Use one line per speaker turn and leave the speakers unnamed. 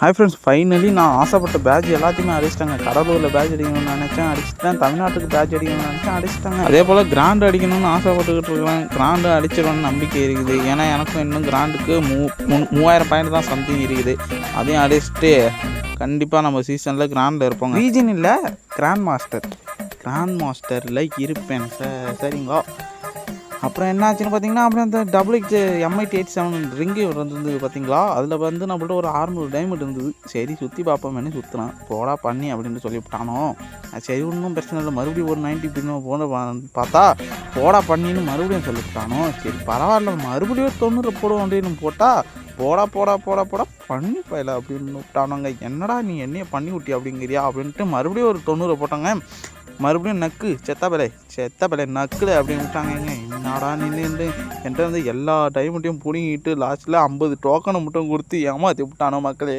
Hi friends, finally நான் ஆசைப்பட்ட batch எல்லாத்தையுமே அடிச்சிட்டாங்க. கடலூரில் பேட்ச் அடிக்கணும்னு நினச்சேன், அடிச்சிட்டேன். தமிழ்நாட்டுக்கு பேட்ச் அடிக்கணும்னு நினச்சேன், அடிச்சிட்டாங்க. அதே போல் கிராண்ட் அடிக்கணும்னு ஆசைப்பட்டுக்கிட்டு இருக்கேன். கிராண்டு அடிச்சிடணும்னு நம்பிக்கை இருக்குது. ஏன்னா எனக்கும் இன்னும் கிராண்டுக்கு 3000 பாயிண்ட் தான் சம்திங் இருக்குது. அதையும் அடிச்சுட்டு கண்டிப்பாக நம்ம சீசனில் கிராண்டில் இருப்போங்க. ரீஜன் இல்லை, கிராண்ட் மாஸ்டரில் இருப்பேன் சார். சரிங்களா? அப்புறம் என்ன ஆச்சுன்னு பார்த்தீங்கன்னா, அப்புறம் அந்த MIT-87 ரிங்கு இருந்தது பார்த்தீங்களா, அதில் வந்து நம்மள்ட்ட ஒரு 600 டைமண்ட் இருந்தது. சரி சுற்றி பார்ப்போமேனு சுற்றுனேன். போடா பண்ணி அப்படின்ட்டு சொல்லிவிட்டானோ. சரி ஒன்றும் பிரச்சனை இல்லை, மறுபடியும் ஒரு 90 பின்னு போன பார்த்தா போடா பண்ணின்னு மறுபடியும் சொல்லிவிட்டானோ. சரி பரவாயில்ல, மறுபடியும் 90 போடுவோம் அப்படின்னு போட்டால் போடா பண்ணி போயில அப்படின்னு விட்டானுங்க. என்னடா நீ என்னைய பண்ணி விட்டியா அப்படிங்கிறியா அப்படின்ட்டு மறுபடியும் ஒரு 90 போட்டாங்க. மறுபடியும் நக்கு செத்த பிள்ளை நக்குல அப்படின்னு விட்டாங்க. என்னடா நின்று என்கிட்ட வந்து எல்லா டைமெண்ட்டையும் பிடிங்கிட்டு லாஸ்ட்டில் 50 டோக்கனை மட்டும் கொடுத்து ஏமாற்றி விட்டானோ மக்களே.